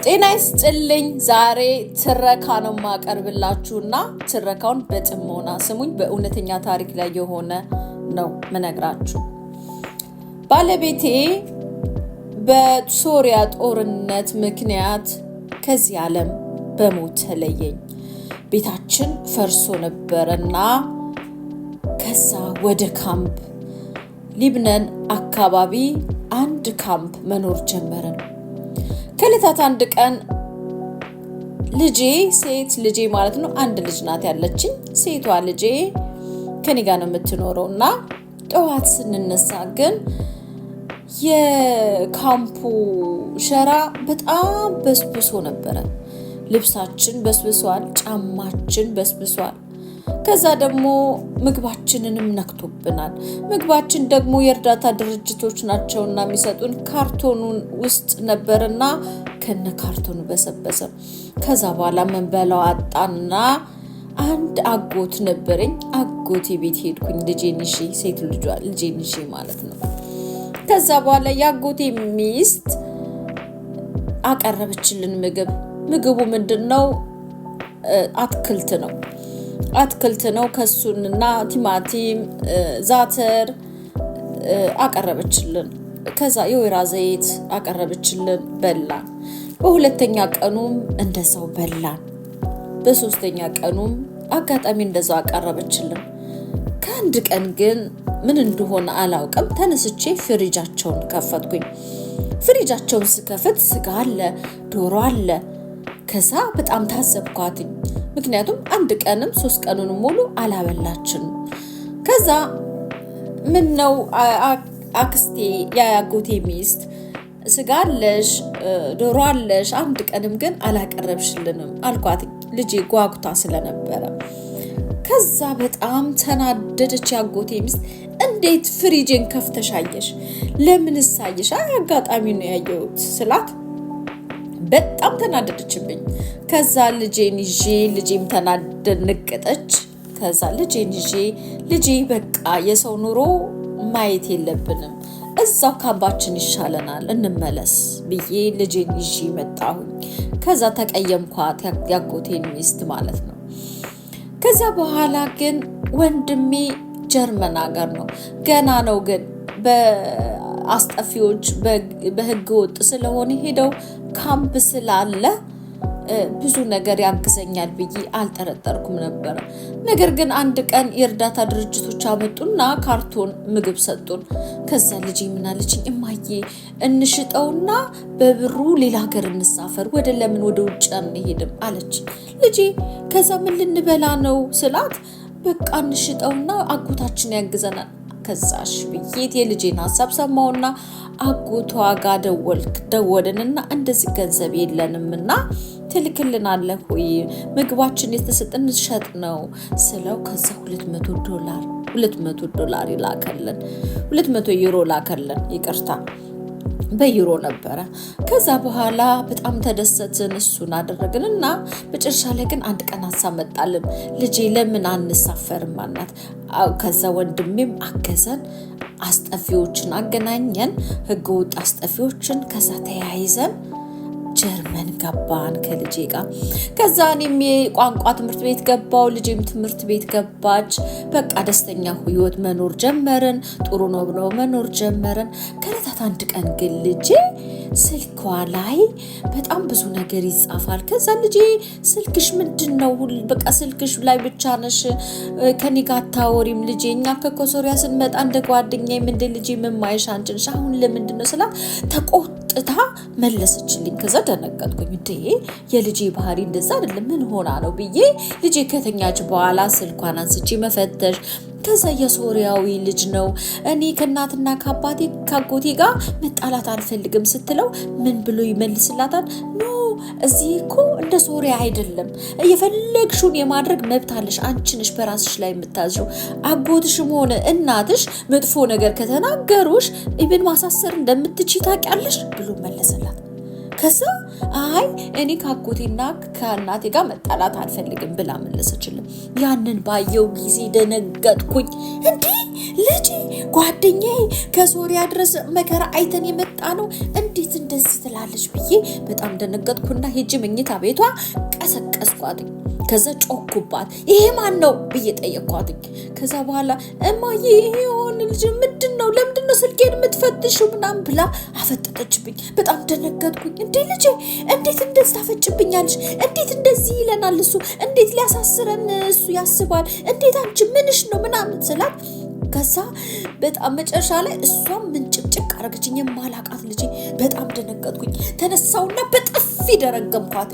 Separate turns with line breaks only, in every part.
ጤና ይስጥልኝ። ዛሬ ትረካ ነው ማቀርብላችሁና ትረካውን በጥሞና ስሙኝ። በእውነተኛ ታሪክ ላይ የሆነ ነው መነግራችሁ። ባለቤቴ በሶሪያ ጦርነት ምክንያት ከዚህ ዓለም በሞት ተለየኝ። ቤታችን ፈርሶ ነበርና ከዛ ወደ ካምፕ ሊብነን አካባቢ አንድ ካምፕ መኖር ጀመርን። ከለታት አንድ ቀን ልጄ ሴት ልጄ ማለት ነው አንድ ልጅ ናት ያለችኝ። ሴቷ ልጄ ከኔ ጋር ነው የምትኖረውና ጠዋት ስንነሳ ግን የካምፑ ሸራ በጣም በስብሶ ነበረ። ልብሳችን በስብሷል፣ ጫማችን በስብሷል። ከዛ ደግሞ ምግባችንንም ነክቶብናል። ምግባችን ደግሞ የእርዳታ ድርጅቶች ናቸውና የሚሰጡን ካርቶኑን ውስጥ ነበርና ከነ ካርቶኑ በሰበሰ። ከዛ በኋላ መንበላው አጣና አንድ አጎት ነበረኝ። አጎቴ ቤት ሄድኩኝ ልጄን ይዤ፣ ሴት ልጄን ይዤ ማለት ነው። ከዛ በኋላ የአጎቴ ሚስት አቀረበችልን ምግቡ ምንድነው? አትክልት ነው። ከሱንና ቲማቲም፣ ዛተር አቀረበችልን። ከዛ የወይራ ዘይት አቀረበችልን፣ በላን። በሁለተኛ ቀኑም እንደዛው በላን። በሶስተኛ ቀኑም አጋጣሚ እንደዛው አቀረበችልን። ከአንድ ቀን ግን ምን እንደሆነ አላውቅም፣ ተነስቼ ፍሪጃቸውን ከፈትኩኝ። ፍሪጃቸውን ስከፍት ስጋ አለ፣ ዶሮ አለ። ከዛ በጣም ታዘብኳትኝ። ምክንያቱም አንድ ቀንም 3 ቀኑን ሙሉ አላበላችንም። ከዛ ምን ነው አክስቴ ያጎቴ ሚስት ስጋ አለሽ፣ ዶሮ አለሽ፣ አንድ ቀንም ግን አላቀረብሽልንም አልኳት፣ ልጄ ጓጉታ ስለነበረ። ከዛ በጣም ተናደደች ያጎቴ ሚስት። እንዴት ፍሪጅን ከፍተሽ አየሽ? ለምን ሳየሽ? አጋጣሚ ነው ያየሁት ስላት በጣም ተናደደችብኝ። ከዛ ልጄም ተናደነቀጠች። ከዛ ልጄ በቃ የሰው ኑሮ ማየት የለብንም፣ እዛው ካምባችን ይሻለናል፣ እንመለስ ብዬ ልጄን ይዤ መጣሁኝ። ከዛ ተቀየምኳት ያጎቴን ሚስት ማለት ነው። ከዛ በኋላ ግን ወንድሜ ጀርመን ሀገር ነው ገና ነው፣ ግን በአስጠፊዎች በህገ ወጥ ስለሆነ ሄደው ካምፕ ስላለ ብዙ ነገር ያግዘኛል ብዬ አልጠረጠርኩም ነበር። ነገር ግን አንድ ቀን የእርዳታ ድርጅቶች አመጡና ካርቶን ምግብ ሰጡን። ከዛ ልጄ ምን አለችኝ? እማዬ እንሽጠውና በብሩ ሌላ ሀገር እንሳፈር፣ ለምን ወደ ውጭ አንሄድም አለች ልጄ። ከዛ ምን ልንበላ ነው ስላት በቃ እንሽጠውና አጎታችን ያግዘናል። ከዛሽ ብዬት የልጄን ሀሳብ ሰማውና አጎቷ ጋር ደወልንና እንደዚህ ገንዘብ የለንምና ትልክልናለህ ወይ? ምግባችን የተሰጠን ሸጥ ነው ስለው ከዛ $200 ይላከልን፣ 200 ዩሮ ላከልን። ይቅርታ በዩሮ ነበረ። ከዛ በኋላ በጣም ተደሰትን፣ እሱን አደረግንና መጨረሻ ላይ ግን አንድ ቀን ሀሳብ መጣልን። ልጄ ለምን አንሳፈርም አልናት። ከዛ ወንድሜም አገዘን፣ አስጠፊዎችን አገናኘን፣ ህገወጥ አስጠፊዎችን። ከዛ ተያይዘን ጀርመን ገባን ከልጄ ጋር። ከዛ እኔም የቋንቋ ትምህርት ቤት ገባው፣ ልጄም ትምህርት ቤት ገባች። በቃ ደስተኛ ህይወት መኖር ጀመርን። ጥሩ ነው ብለው መኖር ጀመርን። ከለታት አንድ ቀን ግን ልጄ ስልኳ ላይ በጣም ብዙ ነገር ይጻፋል። ከዛ ልጄ ስልክሽ ምንድነው? በቃ ስልክሽ ላይ ብቻ ነሽ፣ ከኔ ጋር አታወሪም ልጄ። እኛ ከኮሶሪያ ስንመጣ እንደ ጓደኛዬ ምንድን ልጄ መማይሽ አንቺ ነሽ፣ አሁን ለምንድነው ስላት ተቆጥታ መለሰችልኝ። ከዛ ደነገጥኩኝ። እንዴ የልጄ ባህሪ እንደዛ አይደለም፣ ምን ሆና ነው ብዬ ልጄ ከተኛች በኋላ ስልኳን አንስቼ መፈተሽ። ከዛ የሶሪያዊ ልጅ ነው። እኔ ከእናትና ከአጎቴ ጋር መጣላት አልፈልግም ስትለው ምን ብሎ ይመልስላታል? ኖ እዚህ እኮ እንደ ሶሪያ አይደለም፣ የፈለግሽውን የማድረግ መብት አለሽ፣ አንቺ ነሽ በራስሽ ላይ የምታዝው። አጎትሽም ሆነ እናትሽ መጥፎ ነገር ከተናገሩሽ ኢብን ማሳሰር እንደምትችይ ታውቂያለሽ ብሎ መለሰላት። ከዛ አይ እኔ ካጎቴና ከእናቴ ጋር መጣላት አልፈልግም ብላ መለሰችልኝ። ያንን ባየው ጊዜ ደነገጥኩኝ። እንዴ ልጄ ጓደኛዬ ከሶሪያ ድረስ መከራ አይተን የመጣ ነው እንዴት እንደዚህ ትላለች ብዬ በጣም ደነገጥኩና ሄጄ መኝታ ቤቷ ቀሰቀስኳት። ከዛ ጮኩባት። ይሄ ማን ነው ብዬ ጠየቅኳት። ከዛ በኋላ እማዬ ይሄ የሆነ ልጅ ምንድነው ለምንድነው ስልኬን የምትፈትሽው ምናምን ብላ አፈጠጠችብኝ። በጣም ደነገጥኩኝ። እንዴ ልጄ እንዴት እንደዚህ ታፈጭብኛለሽ? እንዴት እንደዚህ ይለናል እሱ? እንዴት ሊያሳስረን እሱ ያስባል? እንዴት አንቺ ምንሽ ነው ምናምን ስላት ከዛ በጣም መጨረሻ ላይ እሷም ምንጭቅጭቅ አረገችኝ። የማላቃት ልጄ በጣም ደነገጥኩኝ። ተነሳውና በጥፊ ደረገምኳት።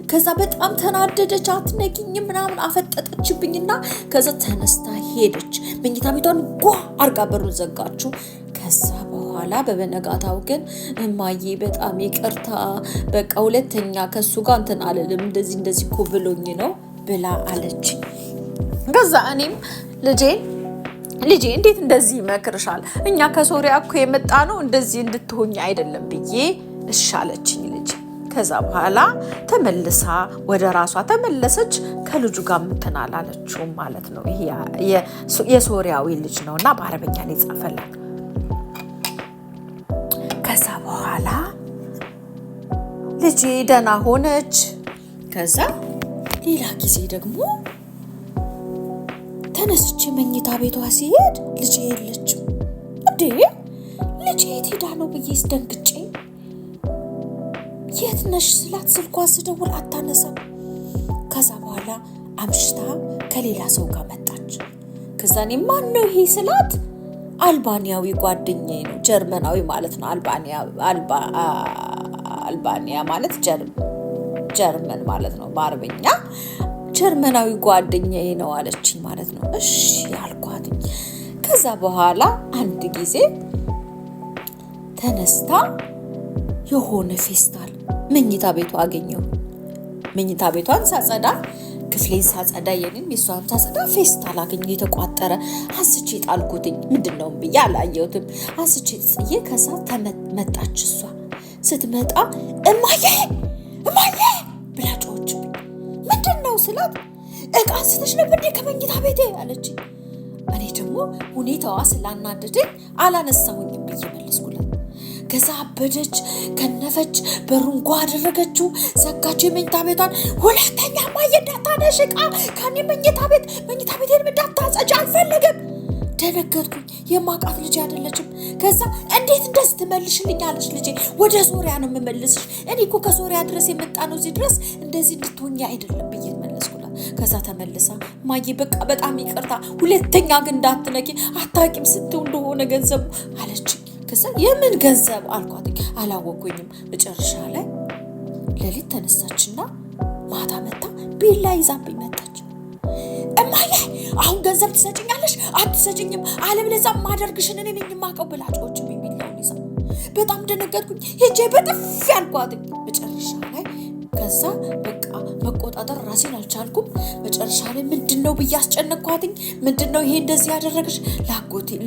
ከዛ በጣም ተናደደች። አትነኪኝ ምናምን አፈጠጠችብኝና ከዛ ተነስታ ሄደች። መኝታ ቤቷን ጓ አርጋ በሩን ዘጋችሁ። ከዛ በኋላ በበነጋታው ግን እማዬ በጣም ይቅርታ በቃ ሁለተኛ ከሱ ጋር እንትን አልልም እንደዚህ እኮ ብሎኝ ነው ብላ አለች። ከዛ እኔም ልጄ እንዴት እንደዚህ ይመክርሻል? እኛ ከሶሪያ እኮ የመጣ ነው እንደዚህ እንድትሆኝ አይደለም ብዬ እሻለችኝ ልጅ። ከዛ በኋላ ተመልሳ ወደ ራሷ ተመለሰች። ከልጁ ጋር ምትናል አለችው ማለት ነው። ይሄ የሶሪያዊ ልጅ ነውና በአረበኛ ላይ ጻፈላት። ከዛ በኋላ ልጄ ደህና ሆነች። ከዛ ሌላ ጊዜ ደግሞ ተነስቼ መኝታ ቤቷ ሲሄድ ልጄ የለችም። እንዴ ልጄ የት ሄዳ ነው ብዬ ስደንግጬ የት ነሽ ስላት ስልኳ ስደውል አታነሳም። ከዛ በኋላ አምሽታ ከሌላ ሰው ጋር መጣች። ከዛ እኔ ማን ነው ይሄ ስላት አልባኒያዊ ጓደኛዬ ነው፣ ጀርመናዊ ማለት ነው። አልባኒያ ማለት ጀርመን ማለት ነው በአረበኛ። ጀርመናዊ ጓደኛዬ ነው አለችኝ ማለት ነው። እሺ ያልኳት። ከዛ በኋላ አንድ ጊዜ ተነስታ የሆነ ፌስታል መኝታ ቤቷ አገኘው። መኝታ ቤቷን ሳጸዳ ክፍሌን ሳጸዳ የኔን የሷን ሳጸዳ ፌስታል አገኘው የተቋጠረ። አንስቼ ጣልኩትኝ። ምንድነው ብዬ አላየሁትም። አንስቼ ጽዬ ከዛ መጣች። እሷ ስትመጣ እማዬ ብላ ጮኸችብኝ። ምንድነው ስላት እቃ አንስተሽ ነበር እንዴ ከመኝታ ቤቴ አለች። እኔ ደግሞ ሁኔታዋ ስላናደደኝ አላነሳሁኝም ብዬ መለስኩላት። ከዛ አበደች፣ ከነፈች፣ በሩን ጓ አደረገችው፣ ዘጋች የመኝታ ቤቷን። ሁለተኛ ማየ እንዳታነሽ እቃ ከኔ መኝታ ቤቴን እንዳታጸጂ አልፈልግም። ደነገጥኩኝ። የማቃት ልጅ አይደለችም። ከዛ እንዴት እንደዚህ ትመልሽልኛለሽ? ልጄ ወደ ሶሪያ ነው የምመልስሽ። እኔ እኮ ከሶሪያ ድረስ የመጣ ነው እዚህ ድረስ እንደዚህ እንድትሆኚ አይደለም ብዬ መለስኩላት። ከዛ ተመልሳ ማዬ በቃ በጣም ይቅርታ፣ ሁለተኛ ግን እንዳትነኪ፣ አታውቂም ስትው እንደሆነ ገንዘቡ አለችኝ። ከዛ የምን ገንዘብ አልኳት። አላወኩኝም። መጨረሻ ላይ ሌሊት ተነሳችና ማታ መጣ ቢላ ይዛብኝ መጣች። እማዬ አሁን ገንዘብ ትሰጭኛለሽ አትሰጭኝም? አለበለዚያ ማደርግሽን እኔ ነኝ የማውቀው ብላ ጮኸችብኝ ቢላውን ይዛ። በጣም ደነገጥኩኝ። ሄጄ በጥፊ አልኳት። መጨረሻ ላይ ከዛ በቃ መቆጣጠር ራሴን አልቻልኩም። መጨረሻ ላይ ምንድነው ብዬ አስጨነቅኳትኝ። ምንድነው ይሄ እንደዚህ ያደረገሽ?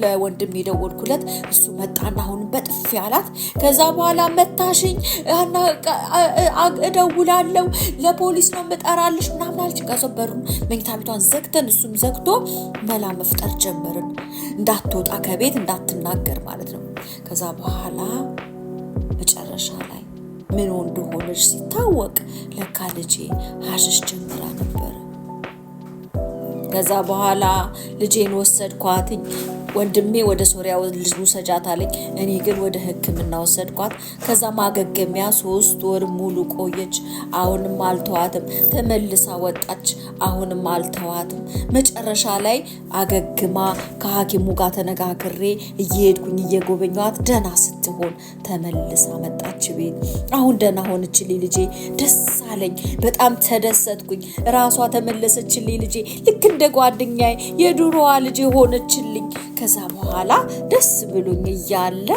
ለወንድም የደወልኩለት እሱ መጣና አሁን በጥፊ አላት። ከዛ በኋላ መታሽኝ እደውላለሁ ለፖሊስ ነው የምጠራልሽ ምናምን አለች። ከዛ በሩን መኝታ ቤቷን ዘግተን እሱም ዘግቶ መላ መፍጠር ጀመርን፣ እንዳትወጣ ከቤት እንዳትናገር ማለት ነው። ከዛ በኋላ መጨረሻ ላይ ምን እንደሆነች ሲታወቅ ለካ ልጄ ሀሽሽ ጀምራ ነበረ። ከዛ በኋላ ልጄን ወሰድኳትኝ። ወንድሜ ወደ ሶሪያ ልጅ ውሰጃት አለኝ። እኔ ግን ወደ ሕክምና ወሰድኳት። ከዛ ማገገሚያ 3 ወር ሙሉ ቆየች። አሁንም አልተዋትም። ተመልሳ ወጣች። አሁንም አልተዋትም። መጨረሻ ላይ አገግማ ከሐኪሙ ጋር ተነጋግሬ እየሄድኩኝ እየጎበኘኋት ደህና ስትሆን ተመልሳ መጣች ቤት። አሁን ደህና ሆነችልኝ ልጄ። ደስ አለኝ። በጣም ተደሰትኩኝ። ራሷ ተመለሰችልኝ ልጄ። ልክ እንደ ጓደኛዬ የድሮዋ ልጄ ሆነችልኝ። ከዛ በኋላ ደስ ብሎኝ እያለ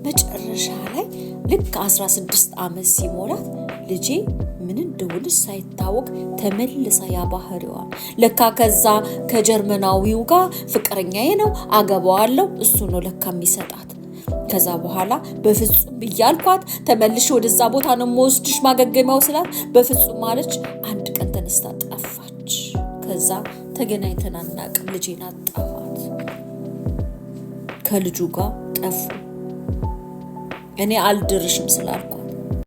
መጨረሻ ላይ ልክ 16 ዓመት ሲሞላት ልጄ ምን እንደሆነች ሳይታወቅ ተመልሳ ያባህሪዋ ለካ ከዛ ከጀርመናዊው ጋር ፍቅረኛዬ ነው አገባዋለሁ እሱ ነው ለካ የሚሰጣት። ከዛ በኋላ በፍጹም ብያልኳት ተመልሼ ወደዛ ቦታ ነው የምወስድሽ ማገገሚያው ስላት በፍጹም ማለች። አንድ ቀን ተነስታ ጠፋች። ከዛ ተገናኝተን አናውቅም። ልጄን አጣኋት። ከልጁ ጋር ጠፉ። እኔ አልድርሽም ስላልኩ